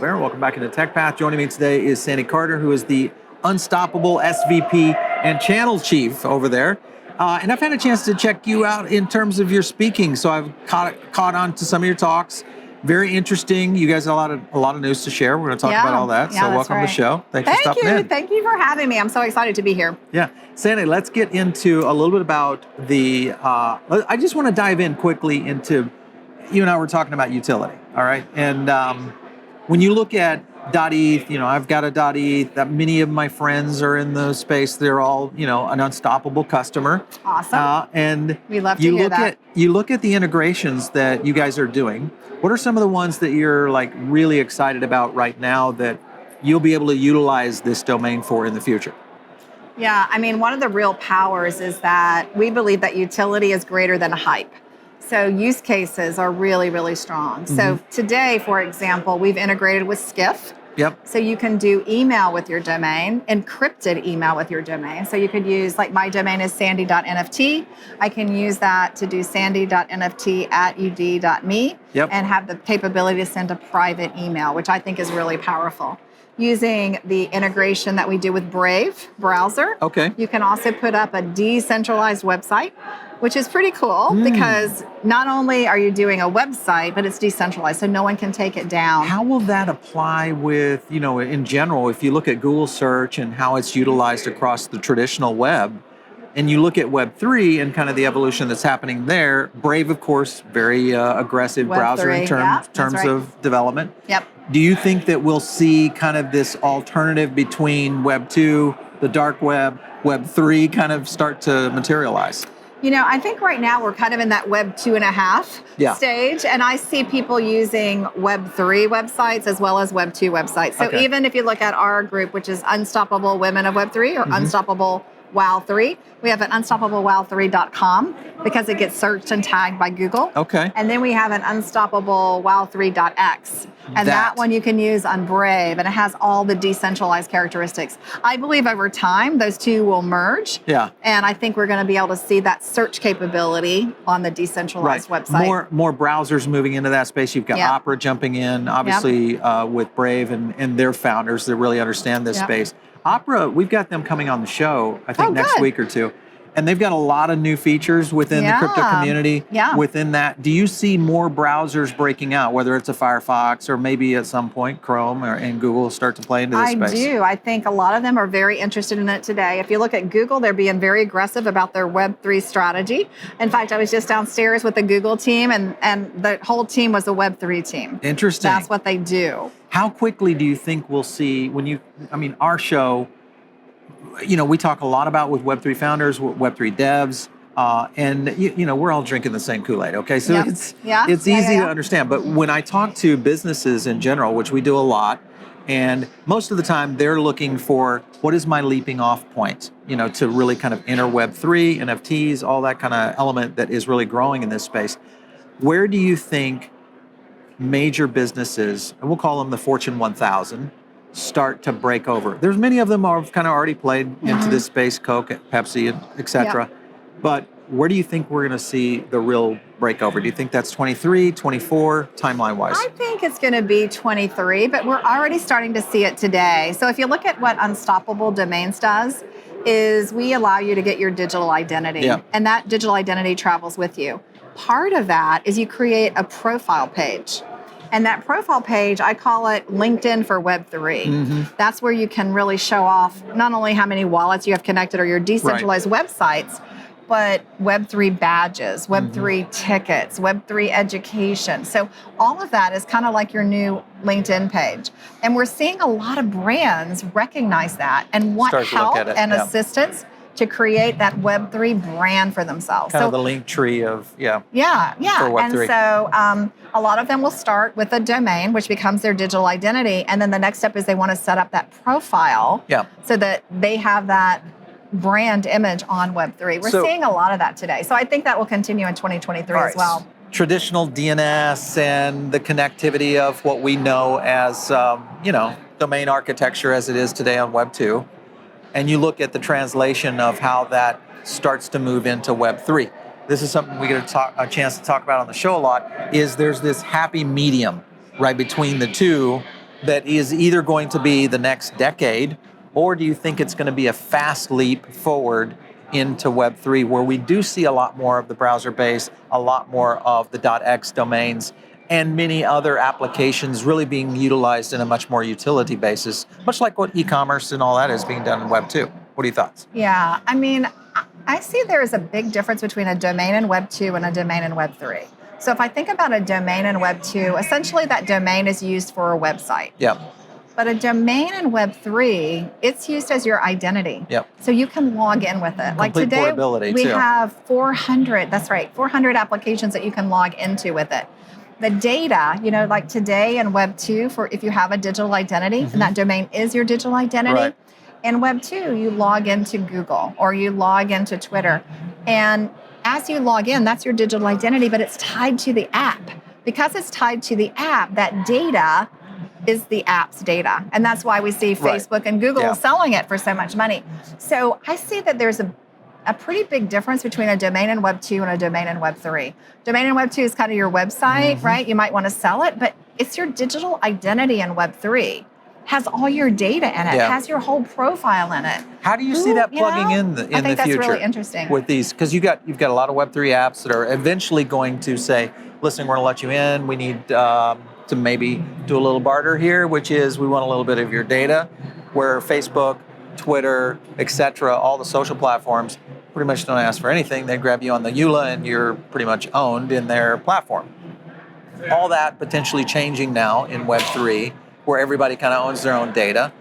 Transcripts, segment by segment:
Aaron. Welcome back into Tech Path. Joining me today is Sandy Carter, who is the Unstoppable SVP and Channel Chief over there. And I've had a chance to check you out in terms of your speaking. So I've caught on to some of your talks. Very interesting. You guys have a lot of news to share. We're going to talk about all that. So welcome to the show. Thanks for stopping in. Thank you for having me. I'm so excited to be here. Yeah. Sandy, let's get into a little bit about the, I just want to dive in quickly into, you and I were talking about utility, all right? And when you look at .eth, I've got a .eth, that many of my friends are in the space. They're all, an unstoppable customer. Awesome. And we love to hear that. You look at the integrations that you guys are doing. What are some of the ones that you're like really excited about right now that you'll be able to utilize this domain for in the future? Yeah, I mean, one of the real powers is that we believe that utility is greater than hype. So use cases are really, really strong. Mm-hmm. So today, for example, we've integrated with Skiff. Yep. So you can do email with your domain, encrypted email with your domain. So you could use, like my domain is sandy.nft. I can use that to do sandy.nft@ud.me and have the capability to send a private email, which I think is really powerful. Using the integration that we do with Brave browser, you can also put up a decentralized website, which is pretty cool because not only are you doing a website, but it's decentralized, so no one can take it down. How will that apply with, in general, if you look at Google search and how it's utilized across the traditional web, and you look at Web3 and kind of the evolution that's happening there, Brave, of course, very aggressive browser in terms of development. Yep. Do you think that we'll see kind of this alternative between Web2, the dark web, Web3 kind of start to materialize? I think right now we're kind of in that Web 2.5 stage, and I see people using Web3 websites as well as Web 2 websites. So even if you look at our group, which is Unstoppable Women of Web3 or Unstoppable Wow3, we have an unstoppablewow3.com because it gets searched and tagged by Google. And then we have an unstoppablewow3.x. And that one you can use on Brave, and it has all the decentralized characteristics. I believe over time, those two will merge. And I think we're going to be able to see that search capability on the decentralized website. More browsers moving into that space. You've got Opera jumping in, obviously, with Brave and their founders that really understand this space. Opera, we've got them coming on the show, I think, next week or two. And they've got a lot of new features within the crypto community. Within that, do you see more browsers breaking out, whether it's a Firefox or maybe at some point Chrome and Google start to play into this space? I do. I think a lot of them are very interested in it today. If you look at Google, they're being very aggressive about their Web3 strategy. In fact, I was just downstairs with the Google team, and the whole team was a Web3 team. Interesting. That's what they do. How quickly do you think we'll see our show, we talk a lot about with Web3 founders, Web3 devs, and we're all drinking the same Kool-Aid, okay? So it's easy to understand. But when I talk to businesses in general, which we do a lot, and most of the time they're looking for what is my leaping off point, to really kind of enter Web3, NFTs, all that kind of element that is really growing in this space. Where do you think major businesses, and we'll call them the Fortune 1000, start to break over? There's many of them have kind of already played into this space, Coke, Pepsi, et cetera. But where do you think we're going to see the real breakover? Do you think that's 23, 24, timeline-wise? I think it's going to be 23, but we're already starting to see it today. So if you look at what Unstoppable Domains does, is we allow you to get your digital identity, and that digital identity travels with you. Part of that is you create a profile page. And that profile page, I call it LinkedIn for Web3. That's where you can really show off not only how many wallets you have connected or your decentralized websites, but Web3 badges, Web3 tickets, Web3 education. So all of that is kind of like your new LinkedIn page. And we're seeing a lot of brands recognize that and want help and assistance to create that Web3 brand for themselves. Kind of the link tree of, for Web3. And so a lot of them will start with a domain, which becomes their digital identity. And then the next step is they want to set up that profile so that they have that brand image on Web3. We're seeing a lot of that today. So I think that will continue in 2023 as well. Traditional DNS and the connectivity of what we know as, domain architecture as it is today on Web2. And you look at the translation of how that starts to move into Web3. This is something we get a chance to talk about on the show a lot, is there's this happy medium right between the two that is either going to be the next decade, or do you think it's going to be a fast leap forward into Web3, where we do see a lot more of the browser base, a lot more of the .x domains, and many other applications really being utilized in a much more utility basis, much like what e-commerce and all that is being done in Web2. What are your thoughts? Yeah, I mean, I see there is a big difference between a domain in Web2 and a domain in Web3. So if I think about a domain in Web2, essentially that domain is used for a website. Yeah. But a domain in Web3, it's used as your identity. Yep. So you can log in with it. Like Complete today, portability, we too. have 400, that's right, 400 applications that you can log into with it. The data, like today in Web2, for if you have a digital identity, and that domain is your digital identity, Right. in Web2, you log into Google or you log into Twitter. And as you log in, that's your digital identity, but it's tied to the app. Because it's tied to the app, that data is the app's data. And that's why we see Facebook and Google selling it for so much money. So I see that there's a pretty big difference between a domain in Web2 and a domain in Web3. Domain in Web2 is kind of your website, right? You might want to sell it, but it's your digital identity in Web3. Has all your data in it, has your whole profile in it. How do you see that plugging in the I think that's future? really interesting. With these, because you've got a lot of Web3 apps that are eventually going to say, listen, we're going to let you in. We need to maybe do a little barter here, which is we want a little bit of your data, where Facebook, Twitter, etc., all the social platforms pretty much don't ask for anything. They grab you on the EULA and you're pretty much owned in their platform. All that potentially changing now in Web3, where everybody kind of owns their own data.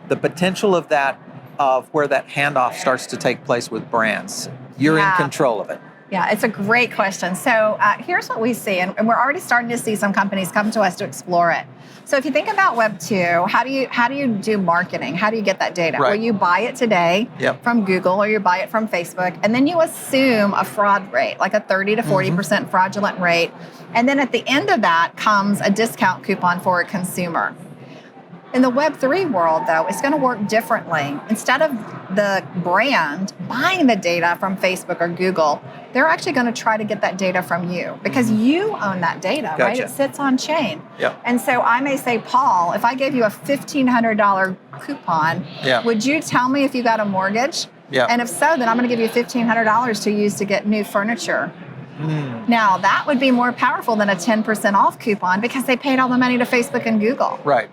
The potential of that, of where that handoff starts to take place with brands. You're in control of it. Yeah, it's a great question. So here's what we see, and we're already starting to see some companies come to us to explore it. So if you think about Web2, how do you do marketing? How do you get that data? Right. Well, you buy it today from Google or you buy it from Facebook, and then you assume a fraud rate, like a 30 to 40% fraudulent rate. And then at the end of that comes a discount coupon for a consumer. In the Web3 world, though, it's going to work differently. Instead of the brand buying the data from Facebook or Google, they're actually going to try to get that data from you because you own that data, right? It sits on chain. Yep. And so I may say, Paul, if I gave you a $1,500 coupon, would you tell me if you got a mortgage? Yeah. And if so, then I'm going to give you $1,500 to use to get new furniture. Now, that would be more powerful than a 10% off coupon because they paid all the money to Facebook and Google. Right.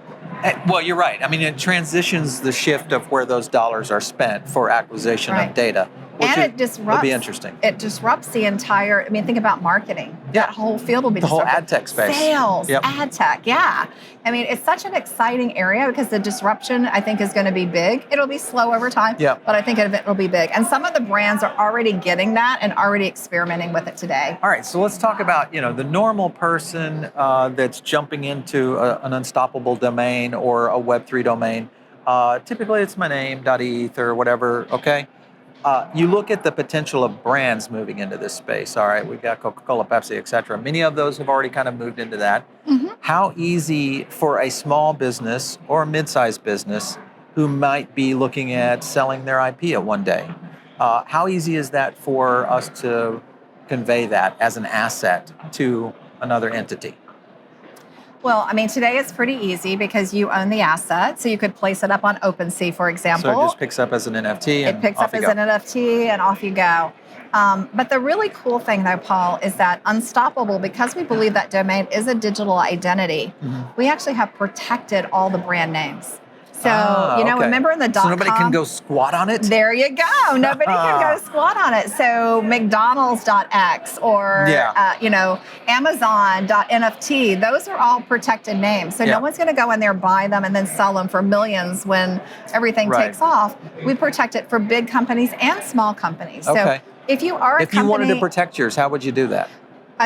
Well, you're right. I mean, it transitions the shift of where those dollars are spent for acquisition of data. And it disrupts. Would be interesting. It disrupts the entire. I mean, think about marketing. That whole field will be the disrupted. whole ad tech space. Sales, ad tech. Yeah. I mean, it's such an exciting area because the disruption, I think, is going to be big. It'll be slow over time, but I think it will be big. And some of the brands are already getting that and already experimenting with it today. All right. So let's talk about the normal person that's jumping into an unstoppable domain or a Web3 domain. Typically, it's my name .eth or whatever. Okay. You look at the potential of brands moving into this space. All right, we've got Coca-Cola, Pepsi, et cetera. Many of those have already kind of moved into that. How easy for a small business or a mid-sized business who might be looking at selling their IP at one day, how easy is that for us to convey that as an asset to another entity? Well, I mean, today it's pretty easy because you own the asset. So you could place it up on OpenSea, for example. So it just picks up as an NFT and it picks up as an NFT and off you go. But the really cool thing, though, Paul, is that Unstoppable, because we believe that domain is a digital identity, we actually have protected all the brand names. So, remember in the .com? So nobody can go squat on it? There you go. Nobody can go squat on it. So McDonald's.x or, Amazon.nft, those are all protected names. So no one's going to go in there, buy them, and then sell them for millions when everything takes off. We protect it for big companies and small companies. So if you are a company... If you wanted to protect yours, how would you do that?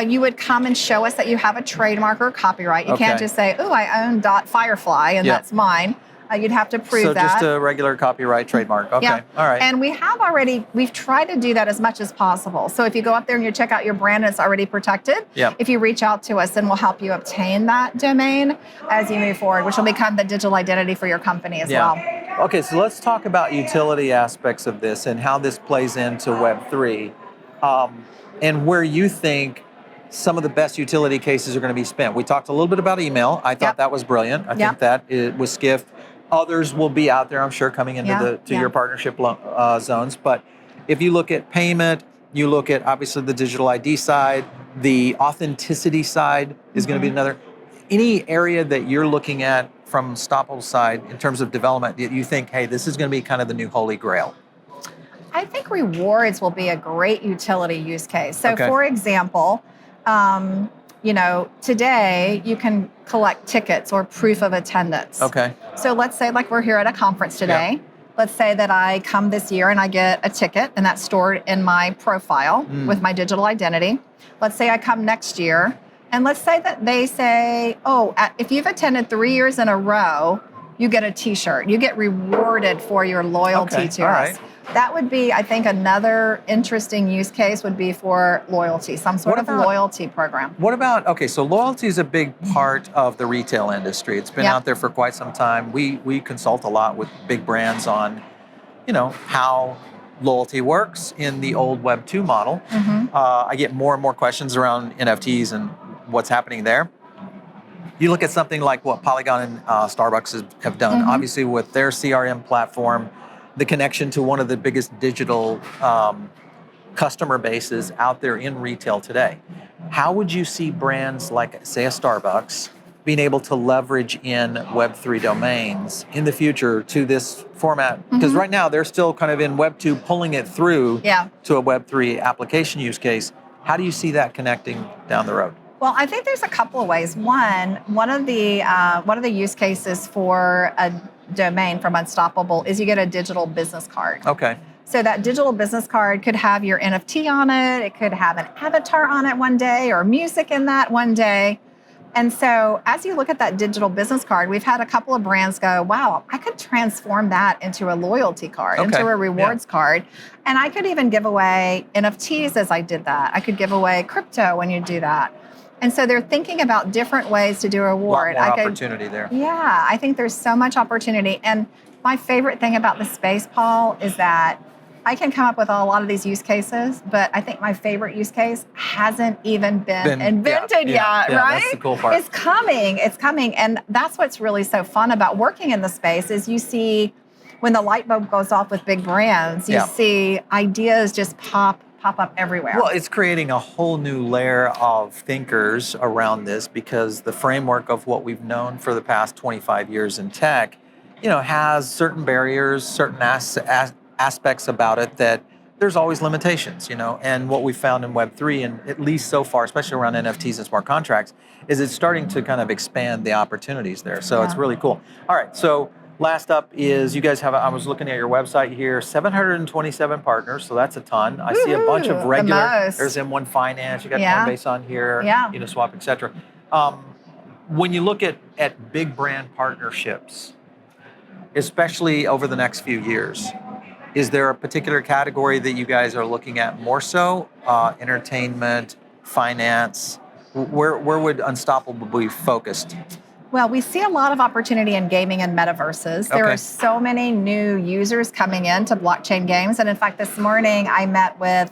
You would come and show us that you have a trademark or copyright. You can't just say, oh, I own .firefly, and that's mine. You'd have to prove that. So just a regular copyright trademark. Okay. Yeah. All right. And we've tried to do that as much as possible. So if you go up there and you check out your brand and it's already protected, if you reach out to us, then we'll help you obtain that domain as you move forward, which will become the digital identity for your company as well. Okay, so let's talk about utility aspects of this and how this plays into Web3 and where you think some of the best utility cases are going to be spent. We talked a little bit about email. I thought that was brilliant. I think that it was Skiff. Others will be out there, I'm sure, coming into your partnership zones. But if you look at payment, you look at obviously the digital ID side, the authenticity side is going to be another. Any area that you're looking at from Unstoppable's side in terms of development that you think, hey, this is going to be kind of the new holy grail? I think rewards will be a great utility use case. So for example, today you can collect tickets or proof of attendance. Okay. So let's say like we're here at a conference today. Yeah. Let's say that I come this year and I get a ticket and that's stored in my profile with my digital identity. Let's say I come next year and let's say that they say, if you've attended 3 years in a row, you get a t-shirt. You get rewarded for your loyalty to us. Right. That would be, I think, another interesting use case would be for loyalty, some sort of loyalty program. What about, so loyalty is a big part of the retail industry. It's been out there for quite some time. We consult a lot with big brands on, how loyalty works in the old web2 model. I get more and more questions around NFTs and what's happening there. You look at something like what Polygon and Starbucks have done, obviously with their CRM platform, the connection to one of the biggest digital customer bases out there in retail today. How would you see brands like, say, a Starbucks being able to leverage in Web3 domains in the future to this format? Because right now they're still kind of in Web2, pulling it through to a Web3 application use case. How do you see that connecting down the road? Well, I think there's a couple of ways. One of the use cases for a domain from Unstoppable is you get a digital business card. Okay. So that digital business card could have your NFT on it. It could have an avatar on it one day or music in that one day. And so as you look at that digital business card, we've had a couple of brands go, wow, I could transform that into a loyalty card, into a rewards card. And I could even give away NFTs as I did that. I could give away crypto when you do that. And so they're thinking about different ways to do a reward. A lot more opportunity there. Yeah, I think there's so much opportunity. And my favorite thing about the space, Paul, is that I can come up with a lot of these use cases, but I think my favorite use case hasn't even been invented yet, right? That's the cool part. It's coming. And that's what's really so fun about working in the space is you see when the light bulb goes off with big brands, you see ideas just pop up everywhere. Well, it's creating a whole new layer of thinkers around this because the framework of what we've known for the past 25 years in tech, has certain barriers, certain aspects about it that there's always limitations, and what we found in Web3, and at least so far, especially around NFTs and smart contracts, is it's starting to kind of expand the opportunities there. So it's really cool. All right, so last up is you guys have, I was looking at your website here, 727 partners, so that's a ton. I see a bunch of regular, there's M1 Finance, you got Coinbase on here, Uniswap, et cetera. When you look at big brand partnerships, especially over the next few years, is there a particular category that you guys are looking at more so? Entertainment, finance, where would Unstoppable be focused? Well, we see a lot of opportunity in gaming and metaverses. There are so many new users coming into blockchain games. And in fact, this morning I met with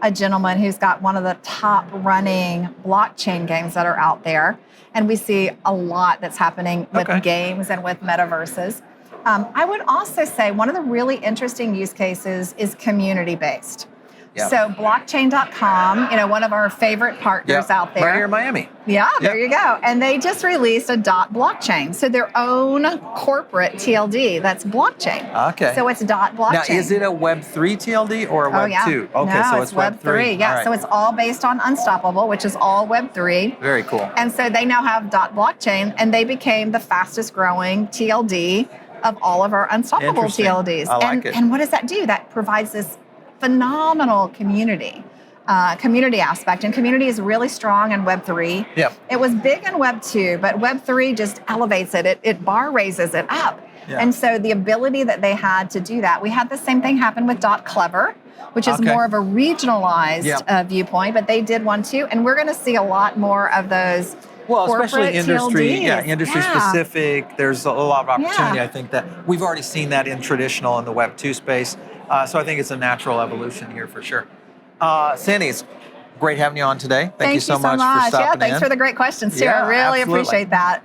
a gentleman who's got one of the top running blockchain games that are out there. And we see a lot that's happening with games and with metaverses. I would also say one of the really interesting use cases is community-based. Yep. So blockchain.com, one of our favorite partners out there. Right here in Miami. Yeah, there you go. And they just released a blockchain. So their own corporate TLD, that's blockchain. Okay. So it's blockchain. Now, is it a Web3 TLD or a Web2? Okay, no, so it's Web3. Yeah, so it's all based on Unstoppable, which is all Web3. Very cool. And so they now have blockchain, and they became the fastest growing TLD of all of our Unstoppable TLDs. I like it. And what does that do? That provides this phenomenal community aspect, and community is really strong in Web3. Yep. It was big in Web2, but Web3 just elevates it. It bar raises it up. Yeah. And so the ability that they had to do that, we had the same thing happen with .clever, which is more of a regionalized viewpoint, but they did one too, and we're going to see a lot more of those. Well, especially industry, TLDs. Industry specific. There's a lot of opportunity. I think that we've already seen that in traditional in the Web2 space. So I think it's a natural evolution here for sure. Sandy, great having you on today. Thank you so much for Yeah, stopping thanks in. for the great questions too. Yeah, I really absolutely. appreciate that.